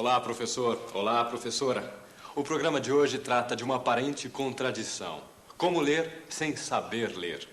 Olá, professor. Olá, professora. O programa de hoje trata de uma aparente contradição. Como ler sem saber ler.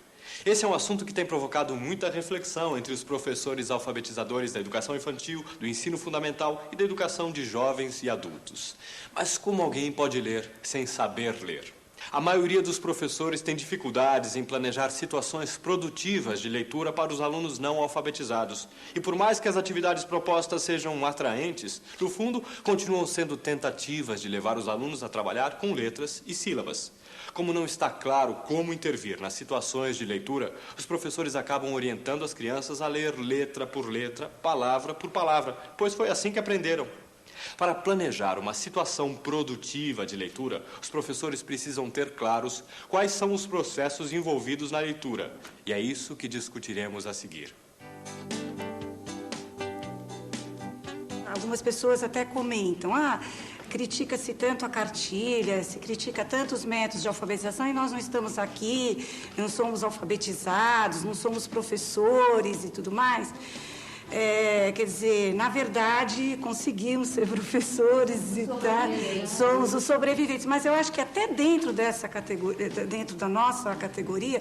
Esse é um assunto que tem provocado muita reflexão entre os professores alfabetizadores da educação infantil, do ensino fundamental e da educação de jovens e adultos. Mas como alguém pode ler sem saber ler? A maioria dos professores tem dificuldades em planejar situações produtivas de leitura para os alunos não alfabetizados. E por mais que as atividades propostas sejam atraentes, no fundo, continuam sendo tentativas de levar os alunos a trabalhar com letras e sílabas. Como não está claro como intervir nas situações de leitura, os professores acabam orientando as crianças a ler letra por letra, palavra por palavra, pois foi assim que aprenderam. Para planejar uma situação produtiva de leitura, os professores precisam ter claros quais são os processos envolvidos na leitura. E é isso que discutiremos a seguir. Algumas pessoas até comentam, critica-se tanto a cartilha, se critica tanto os métodos de alfabetização e nós não estamos aqui, não somos alfabetizados, não somos professores e tudo mais. Quer dizer, na verdade, conseguimos ser professores e somos os sobreviventes. Mas eu acho que até dentro dessa categoria, dentro da nossa categoria,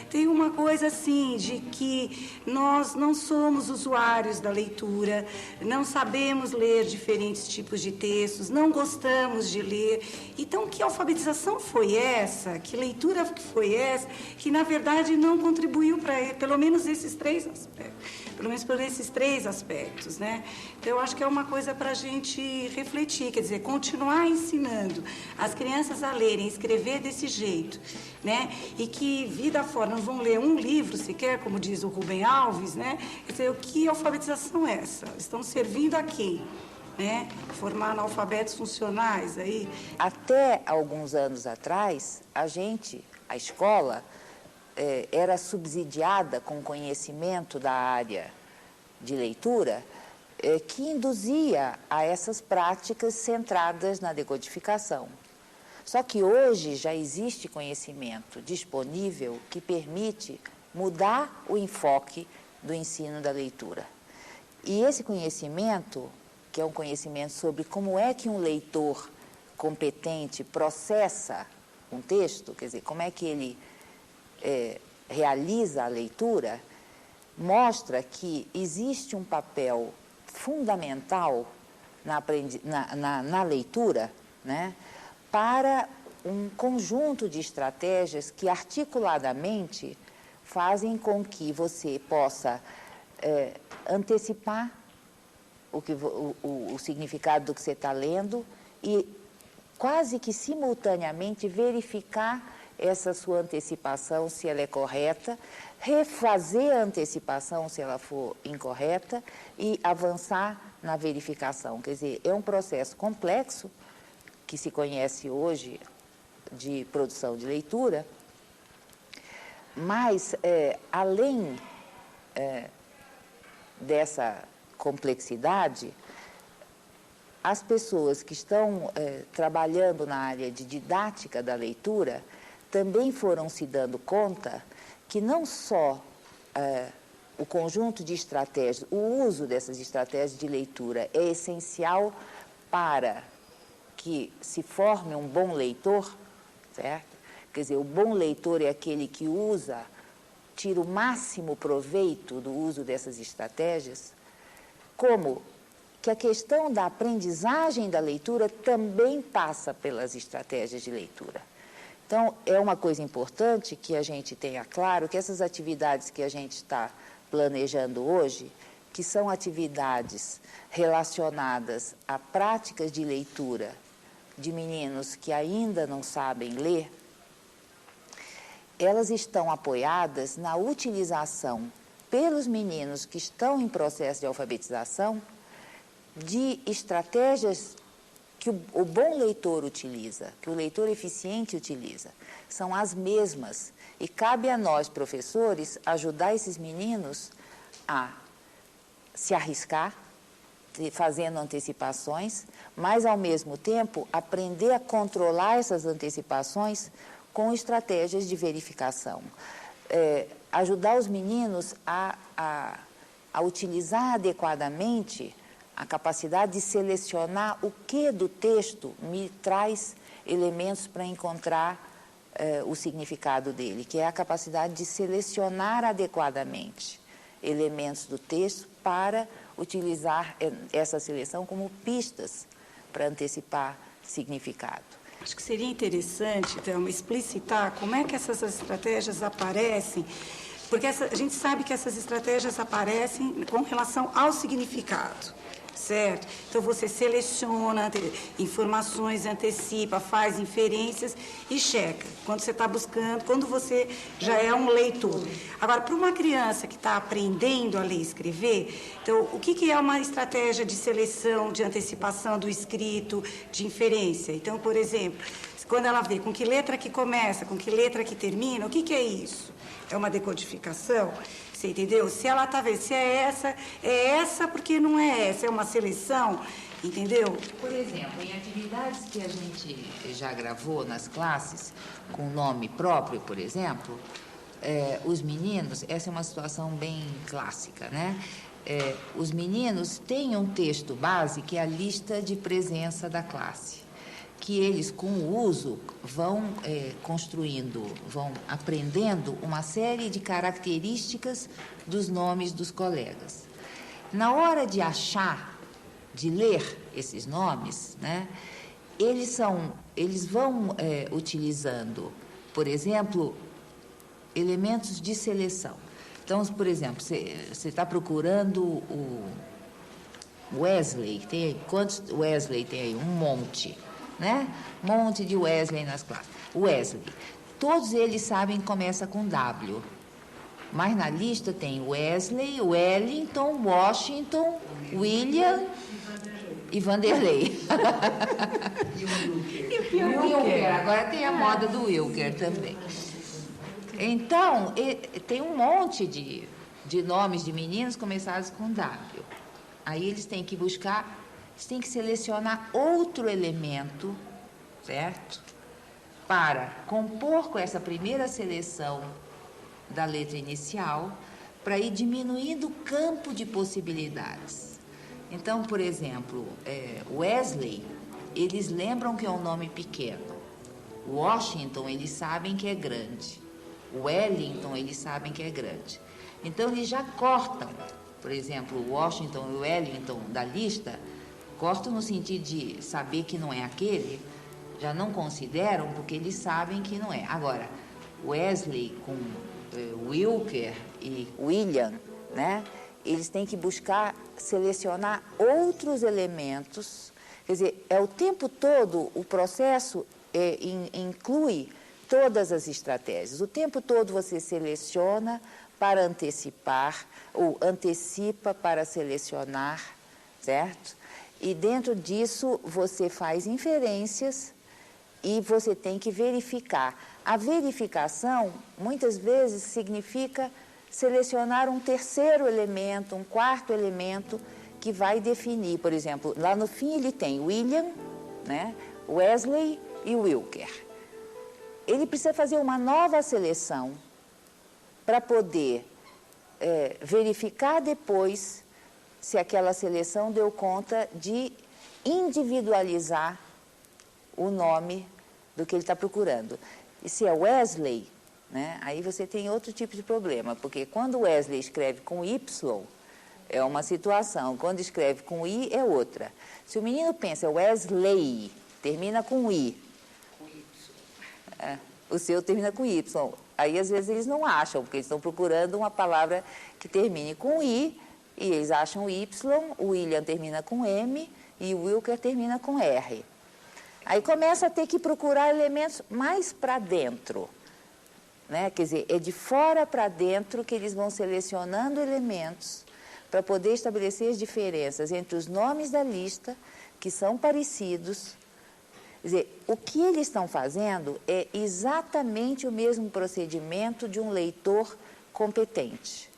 tem uma coisa assim, de que nós não somos usuários da leitura, não sabemos ler diferentes tipos de textos, não gostamos de ler. Então, que alfabetização foi essa? Que leitura foi essa? Que, na verdade, não contribuiu para, pelo menos, esses três aspectos. Pelo menos por esses três aspectos, né? Então, eu acho que é uma coisa para a gente refletir, quer dizer, continuar ensinando as crianças a lerem, escrever desse jeito, né? E que, vida fora, não vão ler um livro sequer, como diz o Rubem Alves, né? Quer dizer, que alfabetização é essa? Estão servindo a quem? Né? Formar analfabetos funcionais aí. Até alguns anos atrás, a escola, era subsidiada com conhecimento da área de leitura, que induzia a essas práticas centradas na decodificação. Só que hoje já existe conhecimento disponível que permite mudar o enfoque do ensino da leitura. E esse conhecimento, que é um conhecimento sobre como é que um leitor competente processa um texto, quer dizer, como é que ele realiza a leitura, mostra que existe um papel fundamental na leitura, né, para um conjunto de estratégias que articuladamente fazem com que você possa antecipar o significado do que você está lendo e quase que simultaneamente verificar essa sua antecipação, se ela é correta, refazer a antecipação, se ela for incorreta, e avançar na verificação. Quer dizer, é um processo complexo, que se conhece hoje de produção de leitura, mas, além dessa complexidade, as pessoas que estão trabalhando na área de didática da leitura também foram se dando conta que não só o conjunto de estratégias, o uso dessas estratégias de leitura é essencial para que se forme um bom leitor, certo? Quer dizer, o bom leitor é aquele que tira o máximo proveito do uso dessas estratégias, como que a questão da aprendizagem da leitura também passa pelas estratégias de leitura. Então, é uma coisa importante que a gente tenha claro que essas atividades que a gente está planejando hoje, que são atividades relacionadas a práticas de leitura de meninos que ainda não sabem ler, elas estão apoiadas na utilização pelos meninos que estão em processo de alfabetização de estratégias que o bom leitor utiliza, que o leitor eficiente utiliza, são as mesmas. E cabe a nós, professores, ajudar esses meninos a se arriscar, fazendo antecipações, mas, ao mesmo tempo, aprender a controlar essas antecipações com estratégias de verificação. Ajudar os meninos a utilizar adequadamente a capacidade de selecionar o que do texto me traz elementos para encontrar o significado dele, que é a capacidade de selecionar adequadamente elementos do texto para utilizar essa seleção como pistas para antecipar significado. Acho que seria interessante, então, explicitar como é que essas estratégias aparecem, porque a gente sabe que essas estratégias aparecem com relação ao significado, certo? Então, você seleciona informações, antecipa, faz inferências e checa, quando você está buscando, quando você já é um leitor. Agora, para uma criança que está aprendendo a ler e escrever, então, o que é uma estratégia de seleção, de antecipação do escrito, de inferência? Então, por exemplo, quando ela vê com que letra que começa, com que letra que termina, o que é isso? É uma decodificação? Você entendeu? Se ela está vendo, se é essa porque não é essa, é uma seleção, entendeu? Por exemplo, em atividades que a gente já gravou nas classes, com nome próprio, por exemplo, os meninos, essa é uma situação bem clássica, né? Os meninos têm um texto base que é a lista de presença da classe, que eles, com o uso, vão construindo, vão aprendendo uma série de características dos nomes dos colegas. Na hora de achar, de ler esses nomes, né, eles vão utilizando, por exemplo, elementos de seleção. Então, por exemplo, você está procurando o Wesley, quantos Wesley tem aí? Um monte. Né? Um monte de Wesley nas classes. Wesley. Todos eles sabem que começa com W. Mas na lista tem Wesley, Wellington, Washington, William e Vanderlei. E o Wilker. Agora tem a moda do Wilker também. Então, tem um monte de nomes de meninos começados com W. Aí eles têm que buscar... Você tem que selecionar outro elemento, certo? Para compor com essa primeira seleção da letra inicial, para ir diminuindo o campo de possibilidades. Então, por exemplo, Wesley, eles lembram que é um nome pequeno. Washington, eles sabem que é grande. Wellington, eles sabem que é grande. Então, eles já cortam, por exemplo, Washington e Wellington da lista, cortam no sentido de saber que não é aquele, já não consideram, porque eles sabem que não é. Agora, Wesley com Wilker e William, né, eles têm que buscar selecionar outros elementos. Quer dizer, o tempo todo o processo inclui todas as estratégias. O tempo todo você seleciona para antecipar, ou antecipa para selecionar, certo? E dentro disso você faz inferências e você tem que verificar. A verificação, muitas vezes, significa selecionar um terceiro elemento, um quarto elemento que vai definir. Por exemplo, lá no fim ele tem William, né, Wesley e Wilker. Ele precisa fazer uma nova seleção para poder verificar depois se aquela seleção deu conta de individualizar o nome do que ele está procurando. E se é Wesley, né, aí você tem outro tipo de problema, porque quando Wesley escreve com Y, é uma situação, quando escreve com I, é outra. Se o menino pensa Wesley, termina com I, o seu termina com Y. Aí, às vezes, eles não acham, porque eles estão procurando uma palavra que termine com I, e eles acham Y, o William termina com M e o Wilker termina com R. Aí começa a ter que procurar elementos mais para dentro, né? Quer dizer, é de fora para dentro que eles vão selecionando elementos para poder estabelecer as diferenças entre os nomes da lista, que são parecidos. Quer dizer, o que eles estão fazendo é exatamente o mesmo procedimento de um leitor competente.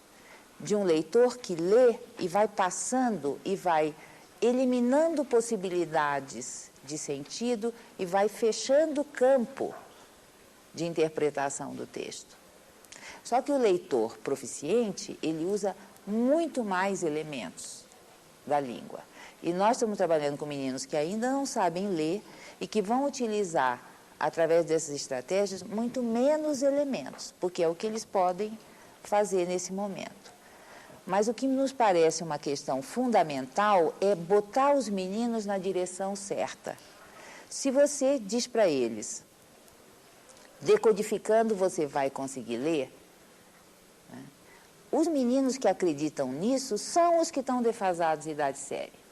De um leitor que lê e vai passando e vai eliminando possibilidades de sentido e vai fechando o campo de interpretação do texto. Só que o leitor proficiente, ele usa muito mais elementos da língua. E nós estamos trabalhando com meninos que ainda não sabem ler e que vão utilizar, através dessas estratégias, muito menos elementos, porque é o que eles podem fazer nesse momento. Mas o que nos parece uma questão fundamental é botar os meninos na direção certa. Se você diz para eles, decodificando você vai conseguir ler, né? Os meninos que acreditam nisso são os que estão defasados em idade séria.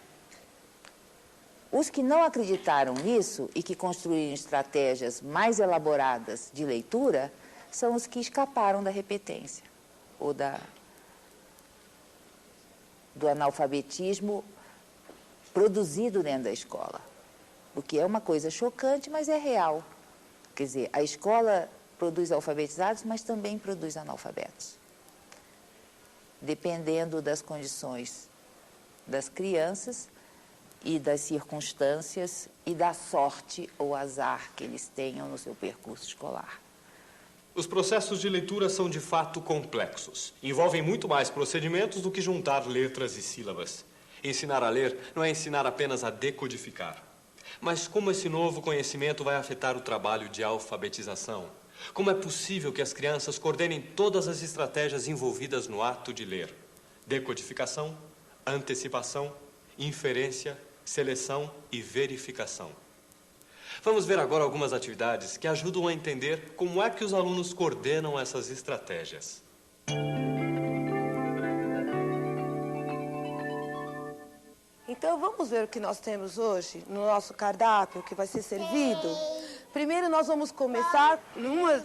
Os que não acreditaram nisso e que construíram estratégias mais elaboradas de leitura são os que escaparam da repetência ou do analfabetismo produzido dentro da escola. O que é uma coisa chocante, mas é real. Quer dizer, a escola produz alfabetizados, mas também produz analfabetos. Dependendo das condições das crianças e das circunstâncias e da sorte ou azar que eles tenham no seu percurso escolar. Os processos de leitura são de fato complexos. Envolvem muito mais procedimentos do que juntar letras e sílabas. Ensinar a ler não é ensinar apenas a decodificar. Mas como esse novo conhecimento vai afetar o trabalho de alfabetização? Como é possível que as crianças coordenem todas as estratégias envolvidas no ato de ler? Decodificação, antecipação, inferência, seleção e verificação. Vamos ver agora algumas atividades que ajudam a entender como é que os alunos coordenam essas estratégias. Então, vamos ver o que nós temos hoje no nosso cardápio, que vai ser servido. Primeiro, nós vamos começar numa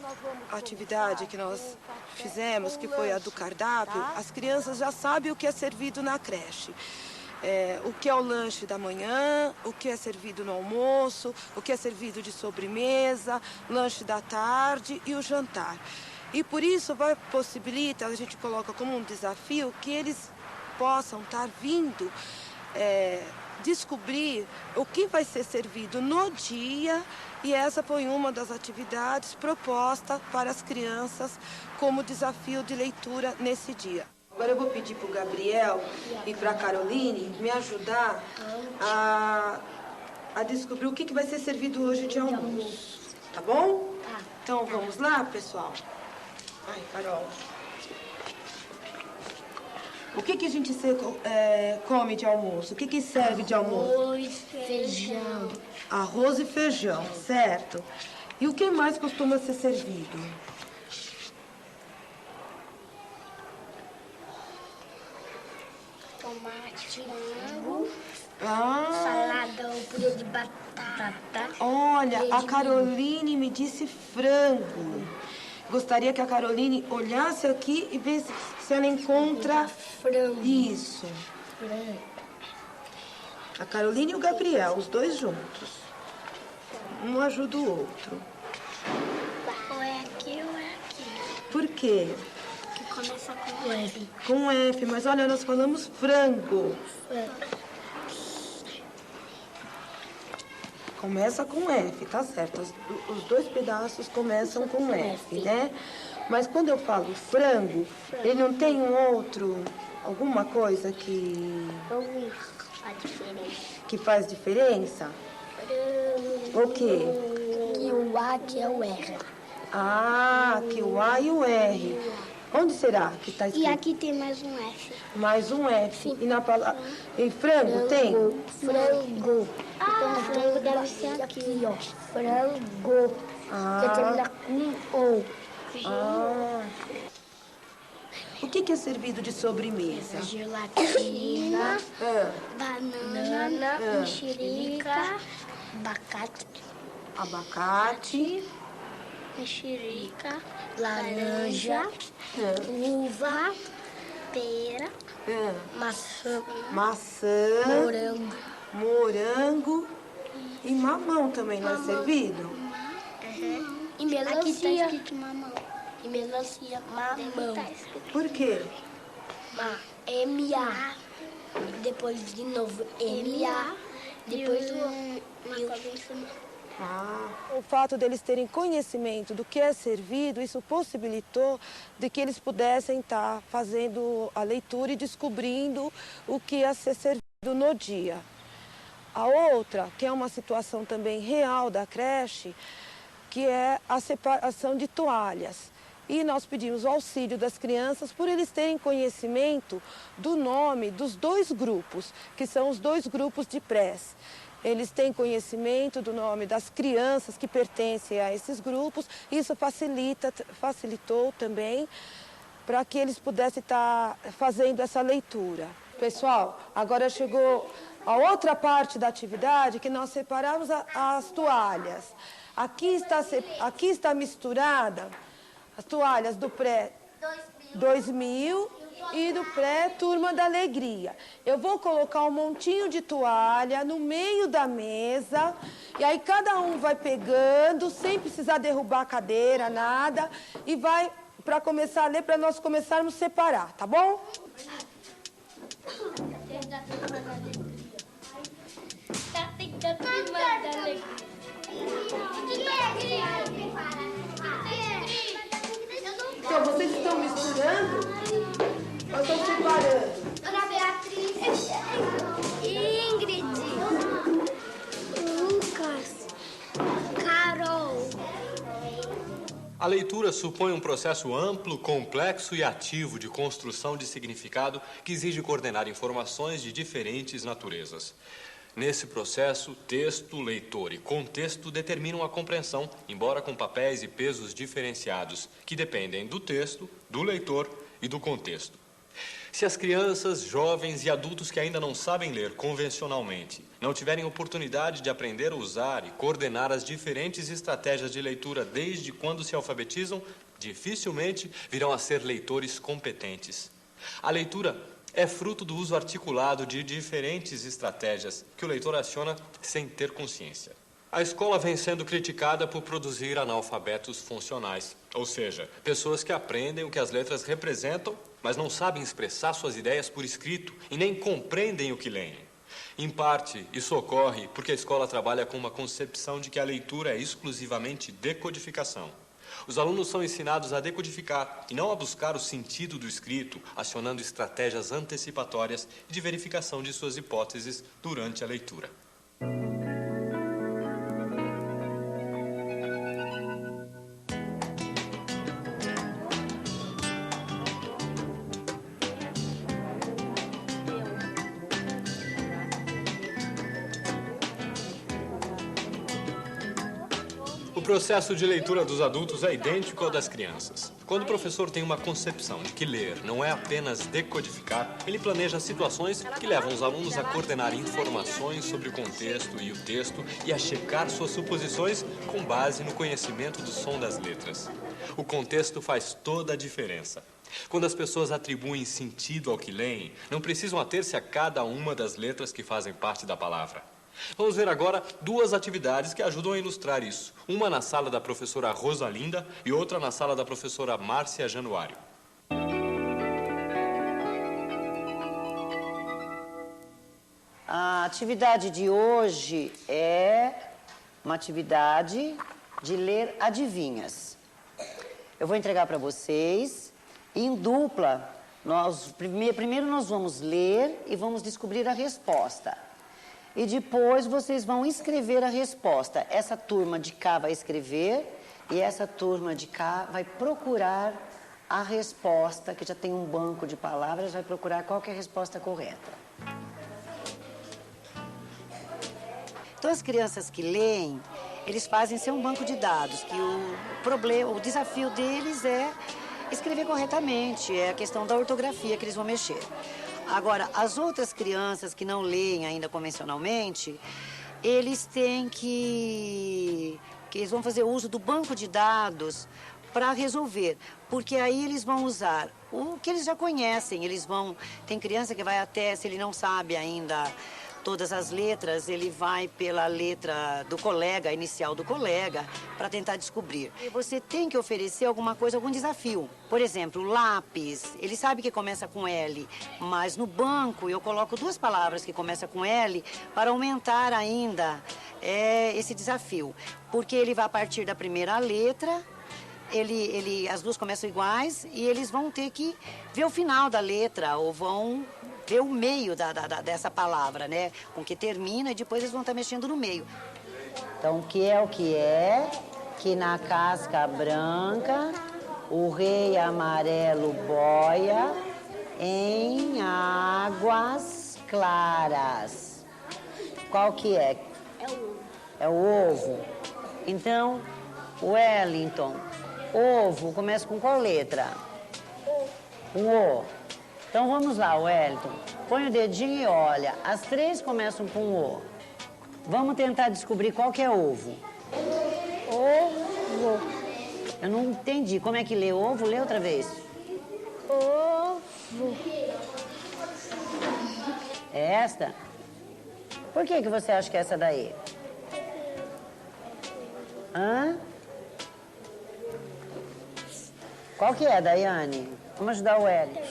atividade que nós fizemos, que foi a do cardápio. As crianças já sabem o que é servido na creche. O que é o lanche da manhã, o que é servido no almoço, o que é servido de sobremesa, lanche da tarde e o jantar. E por isso possibilita, a gente coloca como um desafio que eles possam estar vindo descobrir o que vai ser servido no dia, e essa foi uma das atividades proposta para as crianças como desafio de leitura nesse dia. Agora eu vou pedir para o Gabriel e para a Caroline me ajudar a descobrir o que vai ser servido hoje de almoço. Tá bom? Tá. Então vamos lá, pessoal? Ai, Carol. O que a gente come de almoço? O que serve de almoço? Arroz, feijão. Arroz e feijão, certo. E o que mais costuma ser servido? Tomate, frango, Ah, salada ou purê de batata. olha, a Caroline me disse frango. Gostaria que a Caroline olhasse aqui e visse se ela encontra Frango. isso. Frango. A Caroline e o Gabriel, os dois juntos. Um ajuda o outro. Ou é aqui ou é aqui. Por quê? Que começa com F. Com F, mas olha, nós falamos frango. Começa com F, tá certo. Os dois pedaços começam com F, né? Mas quando eu falo frango, ele não tem alguma coisa que A diferença. faz diferença? O quê? E o A que é o R. Ah, que o A e o R. Onde será que está E escrito? aqui tem mais um F. Mais um F. E na palavra... Em frango tem? Frango. Então, frango deve ser aqui, ó. Frango. Que termina com O. Ah. O que é servido de sobremesa? Gelatina, Ah, banana, mexerica, abacate. mexerica, laranja, uva, pera, maçã, Maçã, morango e mamão também não é servido? e melancia. Aqui tá escrito mamão. E melancia, mamão. Por quê? M-A. Depois de novo M-A. Depois O fato deles terem conhecimento do que é servido, isso possibilitou de que eles pudessem estar fazendo a leitura e descobrindo o que ia ser servido no dia. A outra, que é uma situação também real da creche, que é a separação de toalhas. E nós pedimos o auxílio das crianças por eles terem conhecimento do nome dos 2 grupos, que são os 2 grupos de prés. Eles têm conhecimento do nome das crianças que pertencem a esses grupos. Isso facilitou também para que eles pudessem estar fazendo essa leitura. Pessoal, agora chegou a outra parte da atividade, que nós separamos as toalhas. Aqui está misturada as toalhas do pré 2000 e do pré Turma da Alegria. Eu vou colocar um montinho de toalha no meio da mesa, e aí cada um vai pegando, sem precisar derrubar a cadeira, nada, e vai para começar a ler, para nós começarmos a separar, tá bom? Então, vocês estão misturando ou estão separando? Ana Beatriz. Ingrid. Lucas. Carol. A leitura supõe um processo amplo, complexo e ativo de construção de significado que exige coordenar informações de diferentes naturezas. Nesse processo, texto, leitor e contexto determinam a compreensão, embora com papéis e pesos diferenciados, que dependem do texto, do leitor e do contexto. Se as crianças, jovens e adultos que ainda não sabem ler convencionalmente não tiverem oportunidade de aprender a usar e coordenar as diferentes estratégias de leitura desde quando se alfabetizam, dificilmente virão a ser leitores competentes. A leitura é fruto do uso articulado de diferentes estratégias que o leitor aciona sem ter consciência. A escola vem sendo criticada por produzir analfabetos funcionais, ou seja, pessoas que aprendem o que as letras representam, mas não sabem expressar suas ideias por escrito e nem compreendem o que leem. Em parte, isso ocorre porque a escola trabalha com uma concepção de que a leitura é exclusivamente decodificação. Os alunos são ensinados a decodificar e não a buscar o sentido do escrito, acionando estratégias antecipatórias de verificação de suas hipóteses durante a leitura. O processo de leitura dos adultos é idêntico ao das crianças. Quando o professor tem uma concepção de que ler não é apenas decodificar, ele planeja situações que levam os alunos a coordenar informações sobre o contexto e o texto e a checar suas suposições com base no conhecimento do som das letras. O contexto faz toda a diferença. Quando as pessoas atribuem sentido ao que leem, não precisam ater-se a cada uma das letras que fazem parte da palavra. Vamos ver agora 2 atividades que ajudam a ilustrar isso. Uma na sala da professora Rosalinda e outra na sala da professora Márcia Januário. A atividade de hoje é uma atividade de ler adivinhas. Eu vou entregar para vocês em dupla. Primeiro nós vamos ler e vamos descobrir a resposta. E depois vocês vão escrever a resposta. Essa turma de cá vai escrever e essa turma de cá vai procurar a resposta, que já tem um banco de palavras, vai procurar qual que é a resposta correta. Então, as crianças que leem, eles fazem ser um banco de dados, que o desafio deles é escrever corretamente, é a questão da ortografia que eles vão mexer. Agora, as outras crianças que não leem ainda convencionalmente, eles têm que eles vão fazer uso do banco de dados para resolver, porque aí eles vão usar o que eles já conhecem. Tem criança que vai até, se ele não sabe ainda todas as letras, ele vai pela letra do colega, inicial do colega, para tentar descobrir. E você tem que oferecer alguma coisa, algum desafio. Por exemplo, lápis, ele sabe que começa com L, mas no banco eu coloco 2 palavras que começam com L para aumentar ainda esse desafio. Porque ele vai partir da primeira letra, as 2 começam iguais e eles vão ter que ver o final da letra ou vão ver o meio dessa palavra, né? Com que termina e depois eles vão estar mexendo no meio. Então, o que é que na casca branca o rei amarelo boia em águas claras. Qual que é? É o ovo. É o ovo. Então, Wellington, ovo começa com qual letra? O O. Então vamos lá, Wellington. Põe o dedinho e olha. As três começam com O. Vamos tentar descobrir qual que é ovo. Ovo. Eu não entendi. Como é que lê ovo? Lê outra vez. Ovo. É esta? Por que você acha que é essa daí? Hã? Qual que é, Daiane? Vamos ajudar o Wellington.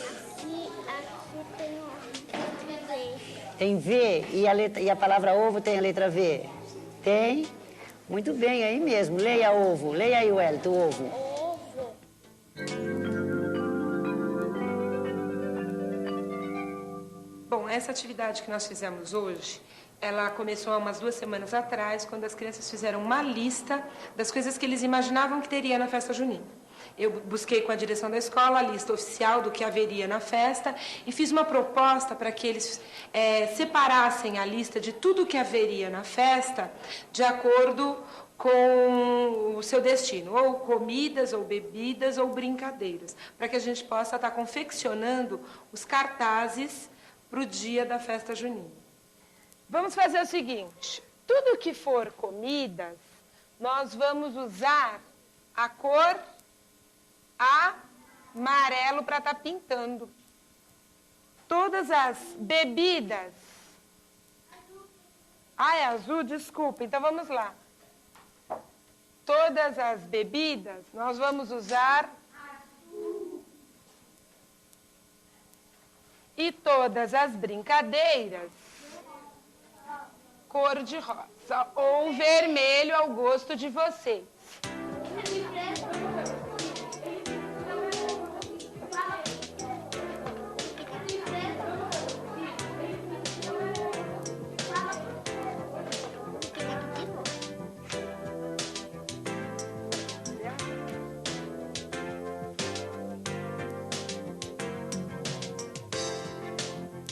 Tem V e a palavra ovo tem a letra V? Tem? Muito bem, aí mesmo. Leia ovo. Leia aí, Wellington, ovo. Bom, essa atividade que nós fizemos hoje, ela começou há umas 2 semanas atrás, quando as crianças fizeram uma lista das coisas que eles imaginavam que teria na festa junina. Eu busquei com a direção da escola a lista oficial do que haveria na festa e fiz uma proposta para que eles separassem a lista de tudo que haveria na festa de acordo com o seu destino, ou comidas, ou bebidas, ou brincadeiras, para que a gente possa estar confeccionando os cartazes para o dia da festa junina. Vamos fazer o seguinte, tudo que for comidas, nós vamos usar a cor amarelo para estar pintando. Todas as bebidas... Ah, é azul? Desculpa. Então, vamos lá. Todas as bebidas, nós vamos usar... E todas as brincadeiras, cor de rosa ou vermelho ao gosto de vocês.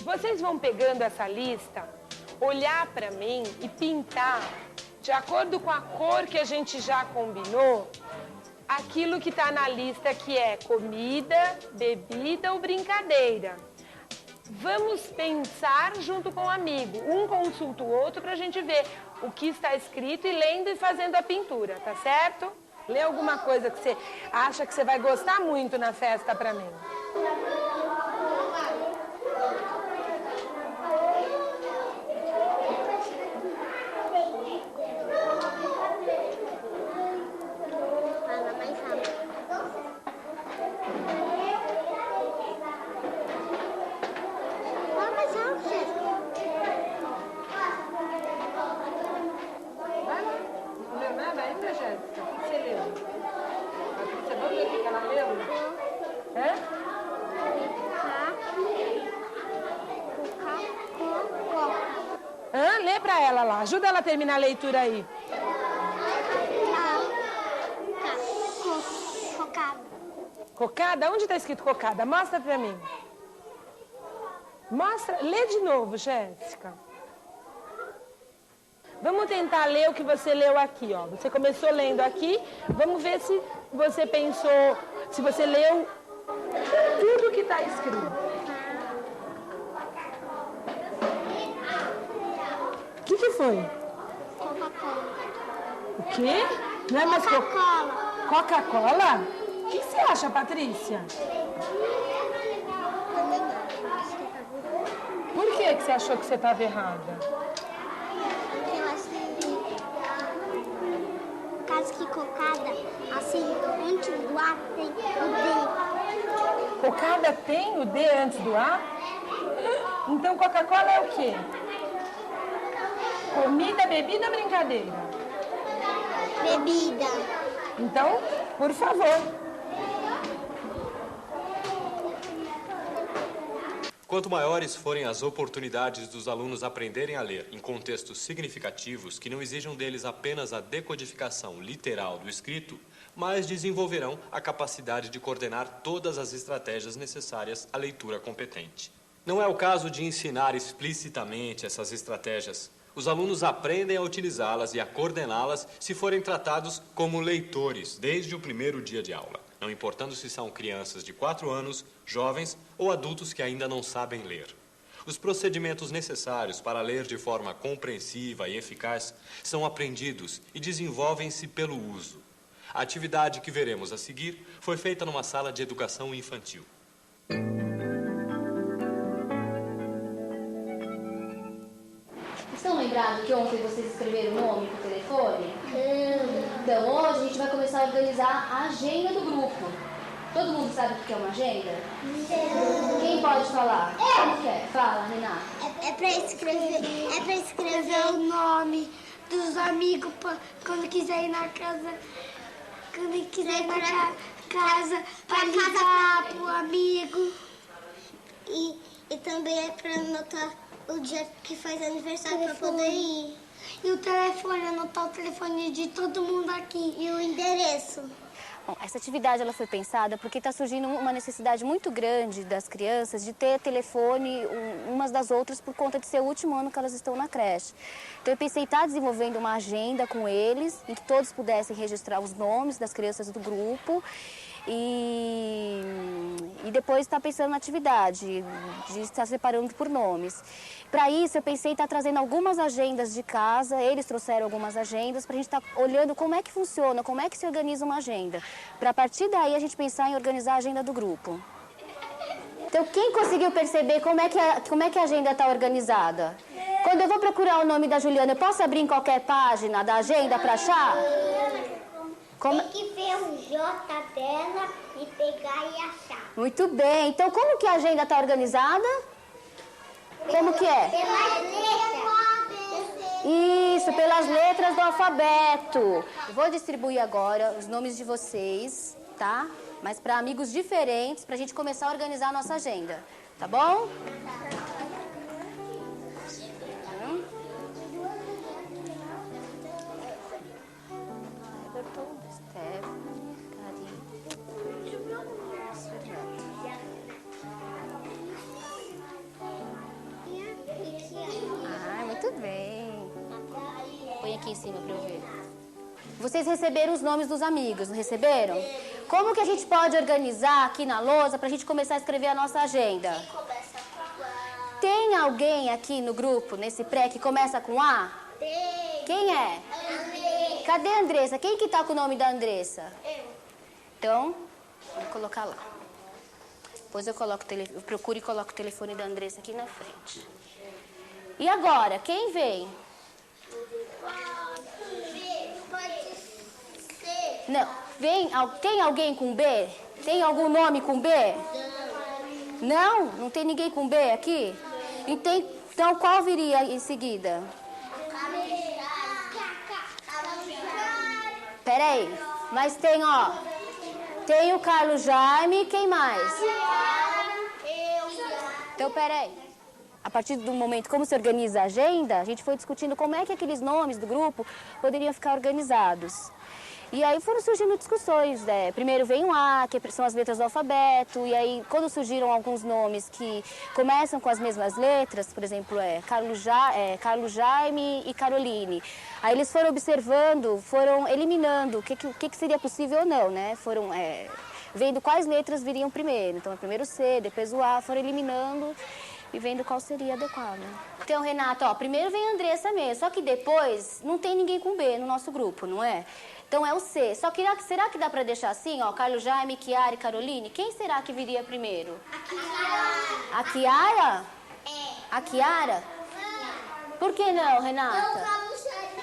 Vocês vão pegando essa lista, olhar para mim e pintar, de acordo com a cor que a gente já combinou, aquilo que está na lista que é comida, bebida ou brincadeira. Vamos pensar junto com o amigo. Um consulta o outro para a gente ver o que está escrito e lendo e fazendo a pintura, tá certo? Lê alguma coisa que você acha que você vai gostar muito na festa para mim. Lê pra ela lá. Ajuda ela a terminar a leitura aí. Cocada. Cocada? Onde tá escrito cocada? Mostra pra mim. Mostra. Lê de novo, Jéssica. Vamos tentar ler o que você leu aqui, ó. Você começou lendo aqui. Vamos ver se você pensou, se você leu tudo que tá escrito. O que foi? Coca-Cola. O quê? Não é mais Coca-Cola. Coca-Cola? O que você acha, Patrícia? Por que você achou que você estava errada? Porque eu achei... Por causa que cocada, assim, antes do A tem o D. Cocada tem o D antes do A? Então Coca-Cola é o quê? Comida, bebida, brincadeira? Bebida. Então, por favor. Quanto maiores forem as oportunidades dos alunos aprenderem a ler em contextos significativos que não exijam deles apenas a decodificação literal do escrito, mais desenvolverão a capacidade de coordenar todas as estratégias necessárias à leitura competente. Não é o caso de ensinar explicitamente essas estratégias. Os alunos aprendem a utilizá-las e a coordená-las se forem tratados como leitores desde o primeiro dia de aula, não importando se são crianças de 4 anos, jovens ou adultos que ainda não sabem ler. Os procedimentos necessários para ler de forma compreensiva e eficaz são aprendidos e desenvolvem-se pelo uso. A atividade que veremos a seguir foi feita numa sala de educação infantil. Estão lembrados que ontem vocês escreveram o nome por telefone? Então, hoje a gente vai começar a organizar a agenda do grupo. Todo mundo sabe o que é uma agenda? Quem pode falar? Como que é? Fala, Renata. É pra escrever o nome dos amigos quando quiser ir na casa. Quando quiser ir na casa pra ligar pro amigo. E também é pra anotar o dia que faz aniversário para poder ir. E o telefone, anotar o telefone de todo mundo aqui. E o endereço. Bom, essa atividade ela foi pensada porque está surgindo uma necessidade muito grande das crianças de ter telefone umas das outras por conta de ser o último ano que elas estão na creche. Então eu pensei em estar desenvolvendo uma agenda com eles, em que todos pudessem registrar os nomes das crianças do grupo. E depois estar pensando na atividade, de estar separando por nomes. Para isso, eu pensei em estar trazendo algumas agendas de casa, eles trouxeram algumas agendas, para a gente estar olhando como é que funciona, como é que se organiza uma agenda. Para a partir daí, a gente pensar em organizar a agenda do grupo. Então, quem conseguiu perceber como é que a agenda está organizada? Quando eu vou procurar o nome da Juliana, eu posso abrir em qualquer página da agenda para achar? Tem que ver o J dela e pegar e achar. Muito bem. Então, como que a agenda está organizada? Como que é? Pelas letras. Isso, pelas letras do alfabeto. Eu vou distribuir agora os nomes de vocês, tá? Mas para amigos diferentes, para a gente começar a organizar a nossa agenda. Tá bom? Muito bem. Põe aqui em cima para eu ver. Vocês receberam os nomes dos amigos, não receberam? Como que a gente pode organizar aqui na lousa para a gente começar a escrever a nossa agenda? Tem alguém aqui no grupo, nesse pré, que começa com A? Tem. Quem é? Andressa. Cadê a Andressa? Quem que tá com o nome da Andressa? Eu. Então, vou colocar lá. Depois eu procuro e coloco o telefone da Andressa aqui na frente. E agora, quem vem? Pode ser. Não, tem alguém com B? Tem algum nome com B? Não? Não tem ninguém com B aqui? Então qual viria em seguida? Peraí, mas tem o Carlos Jaime, quem mais? Então peraí. A partir do momento como se organiza a agenda, a gente foi discutindo como é que aqueles nomes do grupo poderiam ficar organizados. E aí foram surgindo discussões, né? Primeiro vem o A, que são as letras do alfabeto, e aí quando surgiram alguns nomes que começam com as mesmas letras, por exemplo, Carlos Jaime e Caroline, aí eles foram observando, foram eliminando o que seria possível ou não, né? Foram vendo quais letras viriam primeiro. Então, primeiro o C, depois o A, foram eliminando e vendo qual seria adequado. Então, Renata, primeiro vem a Andressa mesmo, só que depois não tem ninguém com B no nosso grupo, não é? Então é o C. Só que será que dá para deixar assim, Carlos Jaime, Chiara e Caroline? Quem será que viria primeiro? A Chiara? A Chiara? Por que não, Renata?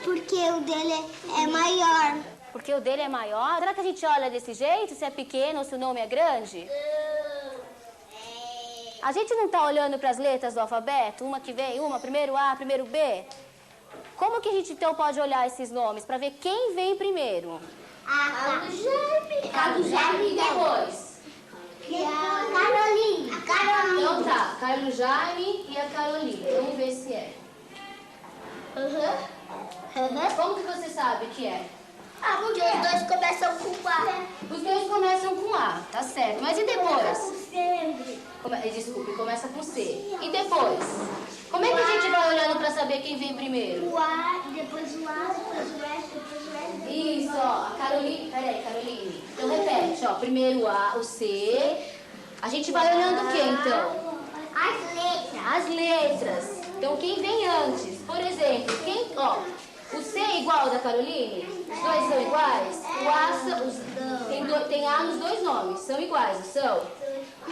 Porque o dele é maior. Porque o dele é maior? Será que a gente olha desse jeito, se é pequeno ou se o nome é grande? A gente não está olhando para as letras do alfabeto? Uma que vem, primeiro A, primeiro B? Como que a gente então pode olhar esses nomes para ver quem vem primeiro? Carlos Jaime e depois? Caroline. Então tá. Carlos Jaime e a Carolina. Vamos ver se é. Como que você sabe que é? Porque os dois começam com A. Os dois começam com A, tá certo. Mas e depois? Sempre. Desculpe, começa com C. E depois? Como é que a gente vai olhando pra saber quem vem primeiro? O A, depois o A, depois o S, depois o S. Isso, ó. A Caroline... Peraí, Caroline. Então repete, ó. Primeiro o A, o C. A gente vai olhando o quê, então? As letras. As letras. Então, quem vem antes? Por exemplo, o C é igual ao da Caroline? Os dois são iguais? O A tem A nos dois nomes, são iguais, não são?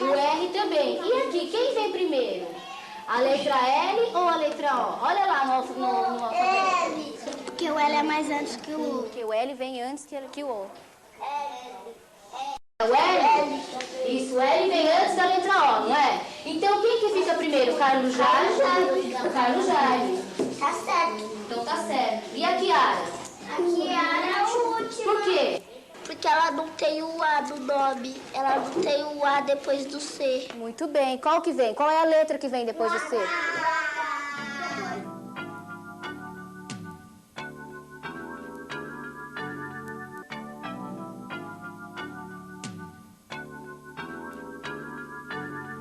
O R também. E aqui, quem vem primeiro? A letra L ou a letra O? Olha lá no alfabeto. L. Porque o L é mais antes que o O. Porque o L vem antes que o O. O L? Isso, o L vem antes da letra O, não é? Então, quem que fica primeiro? Carlos Jaime? Carlos Jaime. Tá certo. Então tá certo. E a Kiara? A Kiara é a última. Por quê? Porque ela não tem o A do nome. Ela não tem o A depois do C. Muito bem. Qual que vem? Qual é a letra que vem depois do C?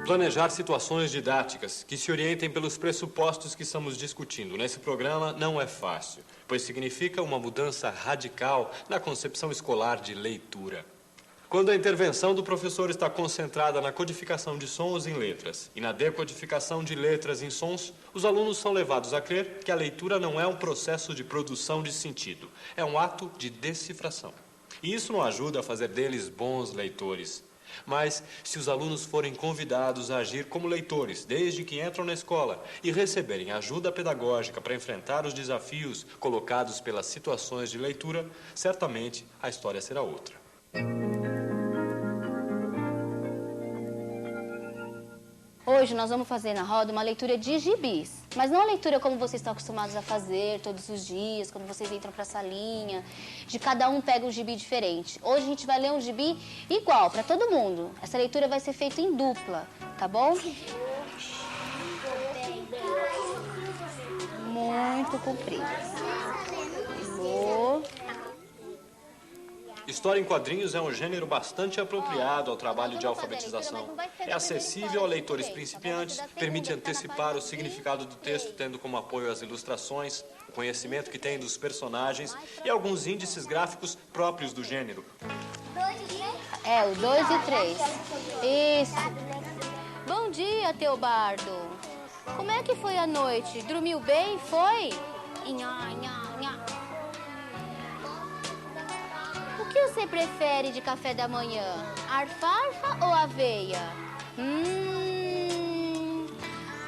Planejar situações didáticas que se orientem pelos pressupostos que estamos discutindo nesse programa não é fácil, pois significa uma mudança radical na concepção escolar de leitura. Quando a intervenção do professor está concentrada na codificação de sons em letras e na decodificação de letras em sons, os alunos são levados a crer que a leitura não é um processo de produção de sentido, é um ato de decifração. E isso não ajuda a fazer deles bons leitores. Mas, se os alunos forem convidados a agir como leitores desde que entram na escola e receberem ajuda pedagógica para enfrentar os desafios colocados pelas situações de leitura, certamente a história será outra. Hoje nós vamos fazer na roda uma leitura de gibis, mas não a leitura como vocês estão acostumados a fazer todos os dias, quando vocês entram para a salinha, de cada um pega um gibi diferente. Hoje a gente vai ler um gibi igual para todo mundo. Essa leitura vai ser feita em dupla, tá bom? Muito comprida. História em quadrinhos é um gênero bastante apropriado ao trabalho de alfabetização. É acessível a leitores principiantes, permite antecipar o significado do texto, tendo como apoio as ilustrações, o conhecimento que tem dos personagens e alguns índices gráficos próprios do gênero. É, o 2 e 3. Isso. Bom dia, Teobardo. Como é que foi a noite? Dormiu bem, foi? Inhá, inhá, inhá. O que você prefere de café da manhã? Alfafa ou aveia?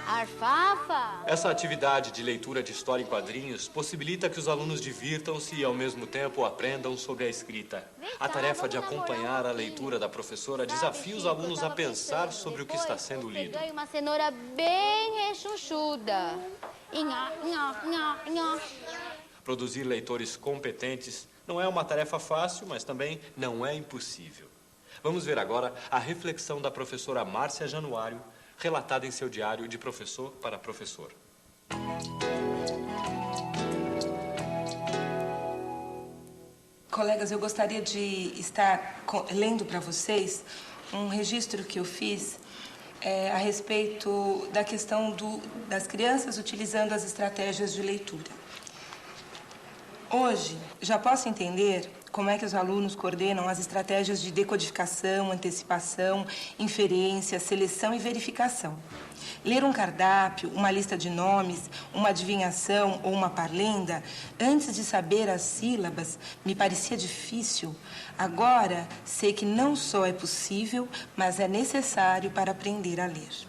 Alfafa. Essa atividade de leitura de história em quadrinhos possibilita que os alunos divirtam-se e, ao mesmo tempo, aprendam sobre a escrita. A tarefa de acompanhar a leitura da professora desafia os alunos a pensar sobre o que está sendo lido. Ganha uma cenoura bem rechuchuda. Inhá, inhá, inhá, inhá. Produzir leitores competentes não é uma tarefa fácil, mas também não é impossível. Vamos ver agora a reflexão da professora Márcia Januário, relatada em seu diário de professor para professor. Colegas, eu gostaria de estar lendo para vocês um registro que eu fiz a respeito da questão das crianças utilizando as estratégias de leitura. Hoje, já posso entender como é que os alunos coordenam as estratégias de decodificação, antecipação, inferência, seleção e verificação. Ler um cardápio, uma lista de nomes, uma adivinhação ou uma parlenda, antes de saber as sílabas, me parecia difícil. Agora, sei que não só é possível, mas é necessário para aprender a ler.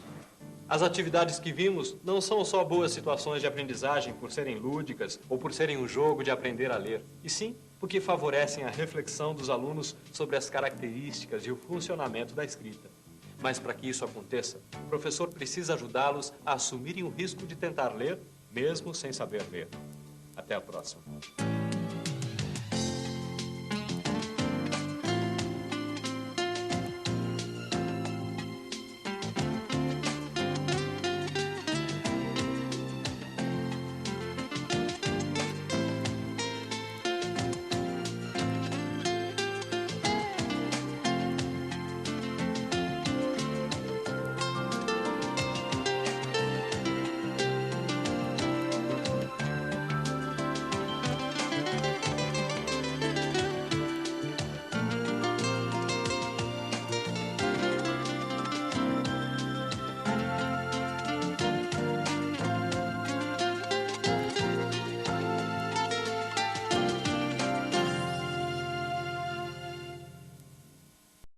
As atividades que vimos não são só boas situações de aprendizagem por serem lúdicas ou por serem um jogo de aprender a ler, e sim porque favorecem a reflexão dos alunos sobre as características e o funcionamento da escrita. Mas para que isso aconteça, o professor precisa ajudá-los a assumirem o risco de tentar ler, mesmo sem saber ler. Até a próxima.